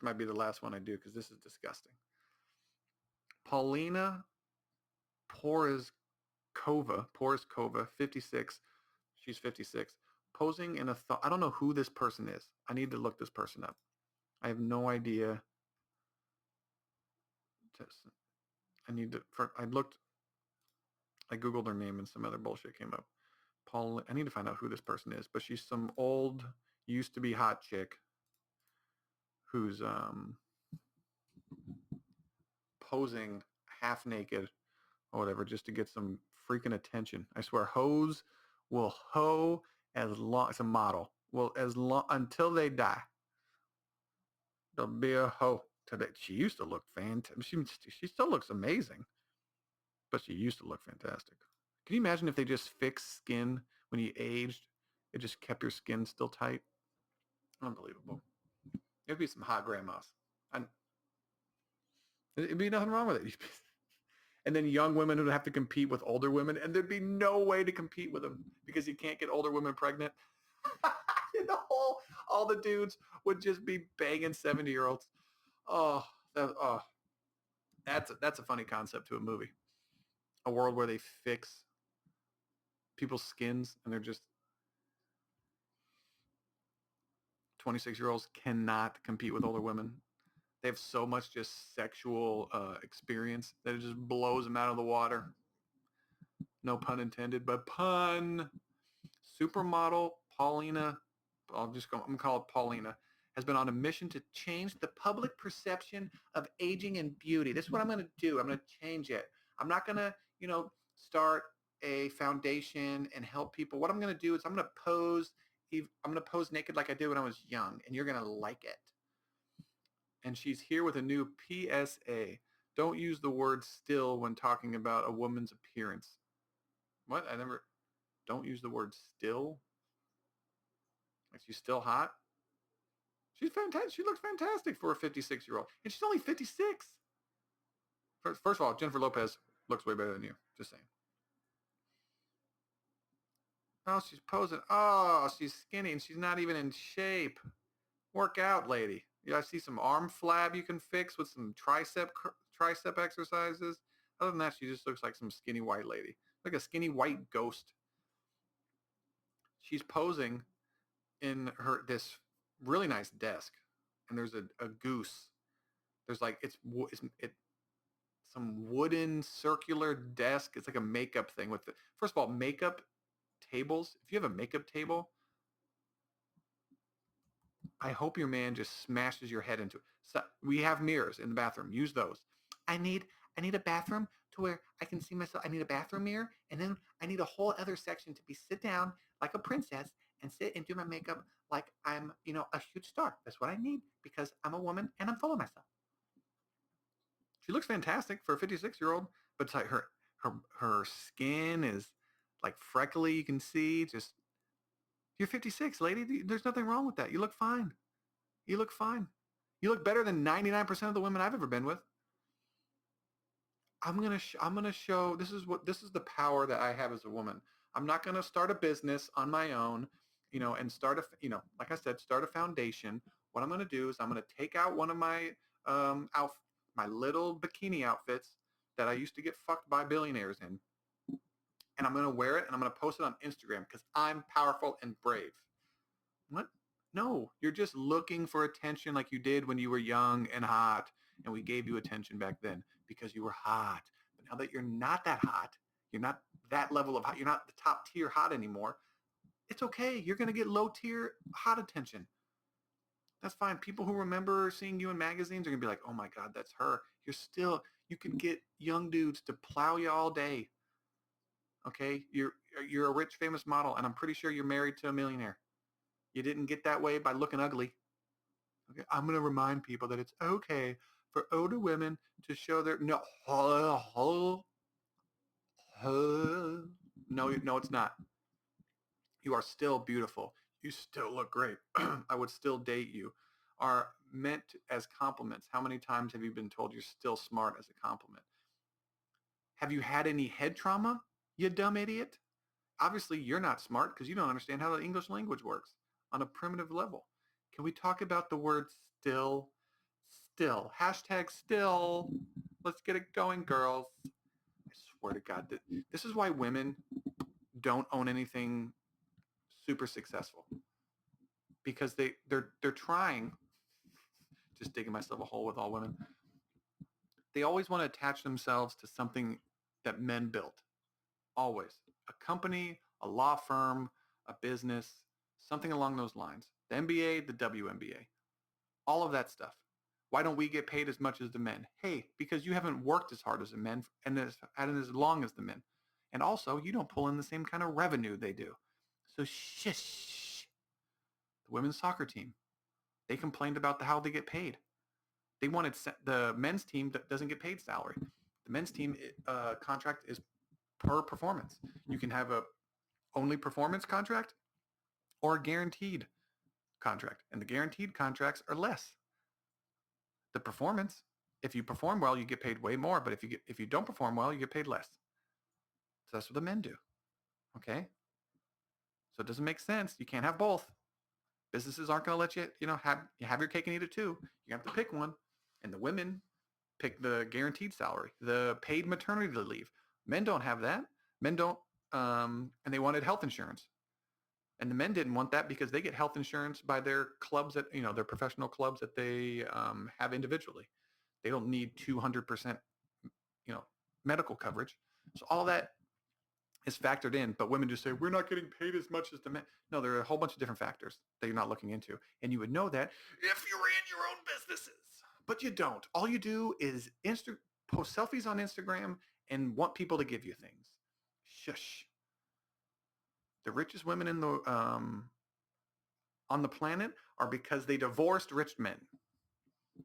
might be the last one I do because this is disgusting. Paulina Porizkova, 56. She's 56. Posing in a I don't know who this person is. I need to look this person up. I have no idea. I need to. I googled her name and some other bullshit came up. I need to find out who this person is, but she's some old, used to be hot chick who's posing half naked or whatever just to get some freaking attention. I swear, hoes will hoe as long as a model. Well, as long until they die, they'll be a hoe. Today, she used to look fantastic. She still looks amazing, but she used to look fantastic. Can you imagine if they just fixed skin when you aged? It just kept your skin still tight. Unbelievable. It'd be some hot grandmas. And it'd be nothing wrong with it. And then young women who'd have to compete with older women, and there'd be no way to compete with them because you can't get older women pregnant. All the dudes would just be banging 70-year-olds. Oh, that's a funny concept to a movie. A world where they fix people's skins and they're just 26-year-olds cannot compete with older women. They have so much just sexual experience that it just blows them out of the water. No pun intended, but pun. Supermodel Paulina, I'm gonna call it Paulina, has been on a mission to change the public perception of aging and beauty. This is what I'm going to do. I'm going to change it. I'm not going to, start a foundation and help people. What I'm going to do is I'm going to pose naked like I did when I was young, and you're going to like it. And she's here with a new PSA. Don't use the word still when talking about a woman's appearance. What? Don't use the word still? Like she's still hot? She's fantastic. She looks fantastic for a 56-year-old. And she's only 56. First of all, Jennifer Lopez looks way better than you. Just saying. Oh, she's posing. Oh, she's skinny and she's not even in shape. Work out, lady. I see some arm flab you can fix with some tricep exercises. Other than that, she just looks like some skinny white lady. Like a skinny white ghost. She's posing in this really nice desk, and there's a goose. There's like it's some wooden circular desk. It's like a makeup thing with first of all, makeup tables. If you have a makeup table, I hope your man just smashes your head into it. So we have mirrors in the bathroom. Use those. I need a bathroom to where I can see myself. I need a bathroom mirror, and then I need a whole other section to sit down like a princess and sit and do my makeup like I'm, a huge star. That's what I need because I'm a woman and I'm full of myself. She looks fantastic for a 56-year-old, but it's like her skin is like freckly. You can see just you're 56, lady. There's nothing wrong with that. You look fine. You look fine. You look better than 99% of the women I've ever been with. I'm gonna show this is the power that I have as a woman. I'm not gonna start a business on my own, and start like I said, start a foundation. What I'm gonna do is I'm gonna take out one of my my little bikini outfits that I used to get fucked by billionaires in, and I'm gonna wear it and I'm gonna post it on Instagram because I'm powerful and brave. What? No, you're just looking for attention like you did when you were young and hot, and we gave you attention back then because you were hot. But now that you're not that hot, you're not that level of hot, you're not the top tier hot anymore, it's okay. You're going to get low tier hot attention. That's fine. People who remember seeing you in magazines are going to be like, oh my God, that's her. You can get young dudes to plow you all day. Okay? You're a rich, famous model, and I'm pretty sure you're married to a millionaire. You didn't get that way by looking ugly. Okay, I'm going to remind people that it's okay for older women to show their no, it's not. You are still beautiful. You still look great. I would still date you. Are meant as compliments. How many times have you been told you're still smart as a compliment? Have you had any head trauma, you dumb idiot? Obviously, you're not smart because you don't understand how the English language works on a primitive level. Can we talk about the word still? Still. Hashtag still. Let's get it going, girls. I swear to God, this is why women don't own anything super successful, because they're trying, just digging myself a hole with all women. They always want to attach themselves to something that men built. Always. A company, a law firm, a business, something along those lines. The NBA, the WNBA, all of that stuff. Why don't we get paid as much as the men? Hey, because you haven't worked as hard as the men and as long as the men. And also, you don't pull in the same kind of revenue they do. So shush. The women's soccer team, they complained about how they get paid. They wanted the men's team that doesn't get paid salary. The men's team contract is per performance. You can have a only performance contract or a guaranteed contract, and the guaranteed contracts are less. The performance, if you perform well, you get paid way more, but if you don't perform well, you get paid less. So that's what the men do. Okay? So it doesn't make sense. You can't have both. Businesses aren't going to let you, have your cake and eat it too. You have to pick one. And the women pick the guaranteed salary, the paid maternity leave. Men don't have that. Men don't, and they wanted health insurance. And the men didn't want that because they get health insurance by their clubs their professional clubs that they have individually. They don't need 200%, medical coverage. So all that is factored in, but women just say, we're not getting paid as much as the men. No, there are a whole bunch of different factors that you're not looking into. And you would know that if you ran your own businesses, but you don't. All you do is post selfies on Instagram and want people to give you things. Shush. The richest women in the on the planet are because they divorced rich men,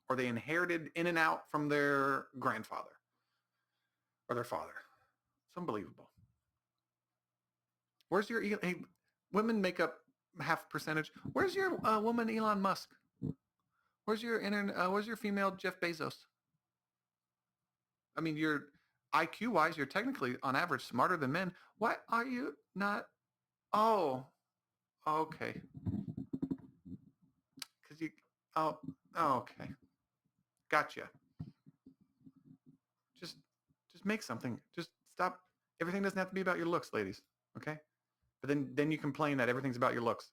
or they inherited in and out from their grandfather or their father. It's unbelievable. Where's your women make up half percentage? Where's your woman Elon Musk? Where's your female Jeff Bezos? I mean, you're IQ wise, you're technically on average smarter than men. Why are you not? Oh, okay. Because you. Oh, okay. Gotcha. Just make something. Just stop. Everything doesn't have to be about your looks, ladies. Okay. But then you complain that everything's about your looks.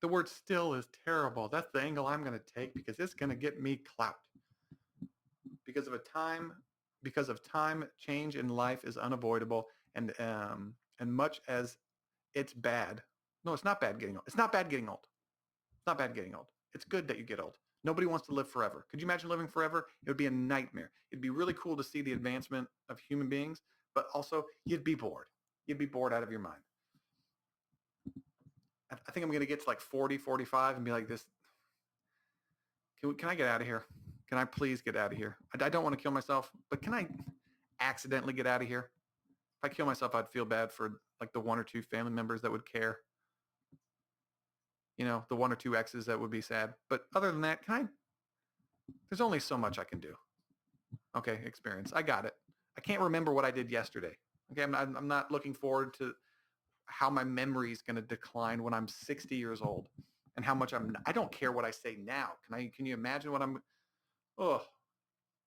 The word still is terrible. That's the angle I'm going to take because it's going to get me clout. Because of time, change in life is unavoidable, and much as it's bad. No, it's not bad getting old. It's not bad getting old. It's not bad getting old. It's good that you get old. Nobody wants to live forever. Could you imagine living forever? It would be a nightmare. It'd be really cool to see the advancement of human beings, but also you'd be bored. You'd be bored out of your mind. I think I'm going to get to like 40, 45 and be like this. Can I get out of here? Can I please get out of here? I don't want to kill myself, but can I accidentally get out of here? If I kill myself, I'd feel bad for like the one or two family members that would care. The one or two exes that would be sad. But other than that, there's only so much I can do. Okay, experience. I got it. I can't remember what I did yesterday. Okay, I'm not looking forward to how my memory is going to decline when I'm 60 years old and how much I don't care what I say now. Can you imagine what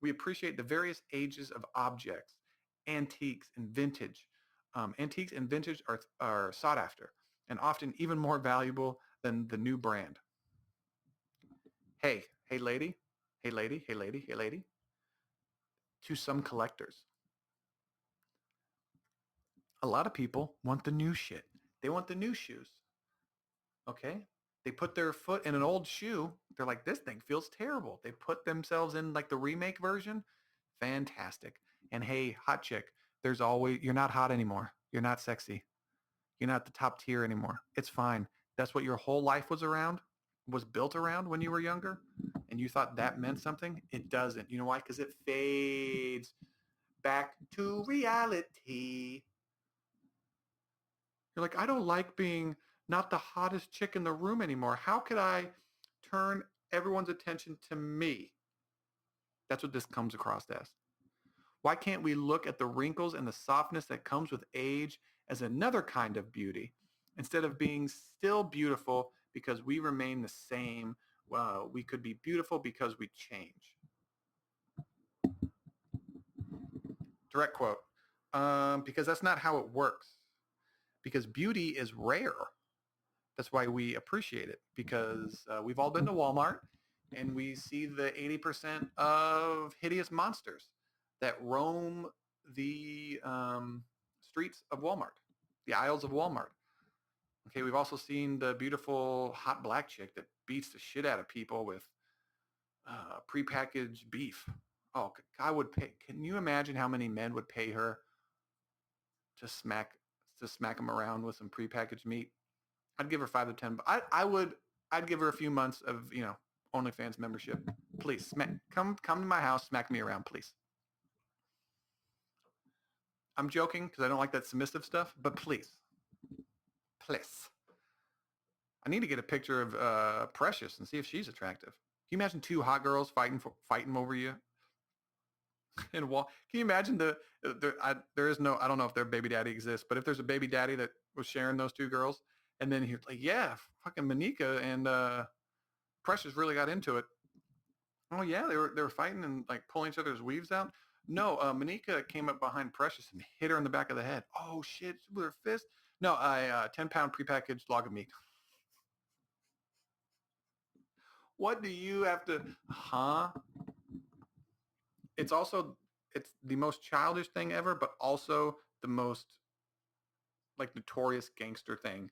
we appreciate the various ages of objects, antiques and vintage. Antiques and vintage are sought after and often even more valuable than the new brand. Hey lady. To some collectors, a lot of people want the new shit. They want the new shoes. Okay? They put their foot in an old shoe. They're like, this thing feels terrible. They put themselves in like the remake version. Fantastic. And hey, hot chick, you're not hot anymore. You're not sexy. You're not the top tier anymore. It's fine. That's what your whole life was built around when you were younger. And you thought that meant something. It doesn't. You know why? Because it fades back to reality. You're like, I don't like being not the hottest chick in the room anymore. How could I turn everyone's attention to me? That's what this comes across as. Why can't we look at the wrinkles and the softness that comes with age as another kind of beauty instead of being still beautiful because we remain the same? We could be beautiful because we change. Direct quote. Because that's not how it works. Because beauty is rare. That's why we appreciate it, because we've all been to Walmart and we see the 80% of hideous monsters that roam the streets of Walmart, the aisles of Walmart. Okay, we've also seen the beautiful hot black chick that beats the shit out of people with prepackaged beef. Oh, I would pay. Can you imagine how many men would pay her to smack them around with some prepackaged meat? I'd give her 5 to 10. But I'd give her a few months of OnlyFans membership. Please come to my house, smack me around, please. I'm joking because I don't like that submissive stuff, but please. I need to get a picture of Precious and see if she's attractive. Can you imagine 2 hot girls fighting over you? And can you imagine there is no, I don't know if their baby daddy exists, but if there's a baby daddy that was sharing those 2 girls, and then he's like, yeah, fucking Monica and Precious really got into it. Oh yeah, they were fighting and like pulling each other's weaves out. No, Monica came up behind Precious and hit her in the back of the head. Oh shit, with her fist. No, 10-pound prepackaged log of meat. What do you have to, huh? It's the most childish thing ever, but also the most like notorious gangster thing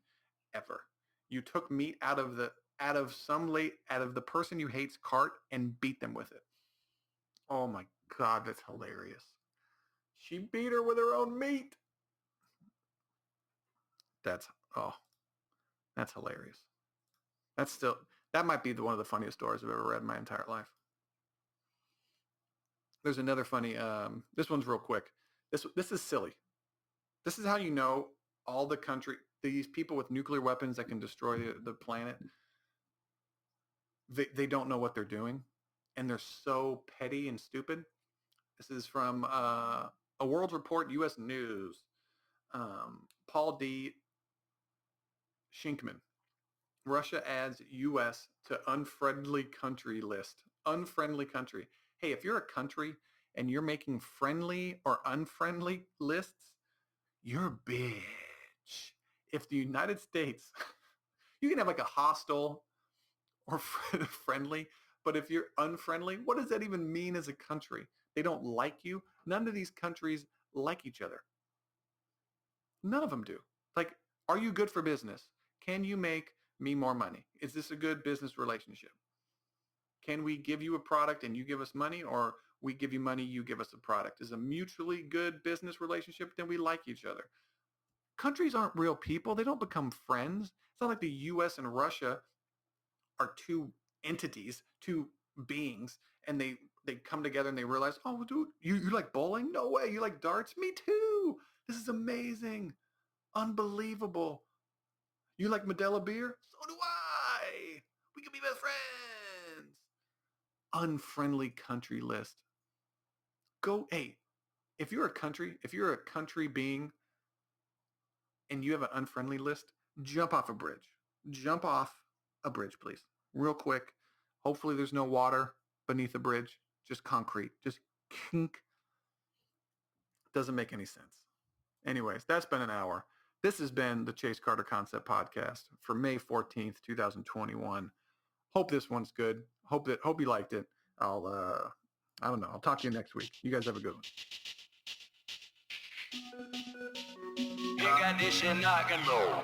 ever. You took meat out of the person you hate's cart and beat them with it. Oh my God, that's hilarious. She beat her with her own meat. That's hilarious. That might be one of the funniest stories I've ever read in my entire life. There's another funny, this one's real quick. This is silly. This is how you know these people with nuclear weapons that can destroy the planet, they don't know what they're doing, and they're so petty and stupid. This is from a World Report, U.S. News. Paul D. Shinkman. Russia adds U.S. to Unfriendly Country List. Unfriendly country. Hey, if you're a country and you're making friendly or unfriendly lists, you're a bitch. If the United States, you can have like a hostile or friendly, but if you're unfriendly, what does that even mean as a country? They don't like you. None of these countries like each other. None of them do. Like, are you good for business? Can you make me more money? Is this a good business relationship? Can we give you a product and you give us money, or we give you money, you give us a product? Is a mutually good business relationship? Then we like each other. Countries aren't real people. They don't become friends. It's not like the U.S. and Russia are 2 entities, 2 beings, and they come together and they realize, oh, dude, you like bowling? No way. You like darts? Me too. This is amazing. Unbelievable. You like Modelo beer? So do I. We can be best friends. Unfriendly country list. Hey, if you're a country being and you have an unfriendly list, jump off a bridge. Jump off a bridge, please. Real quick. Hopefully there's no water beneath the bridge. Just concrete. Just kink. Doesn't make any sense. Anyways, that's been an hour. This has been the Chase Carter Concept Podcast for May 14th, 2021. Hope this one's good. Hope you liked it. I don't know. I'll talk to you next week. You guys have a good one. You got this shit knocking low.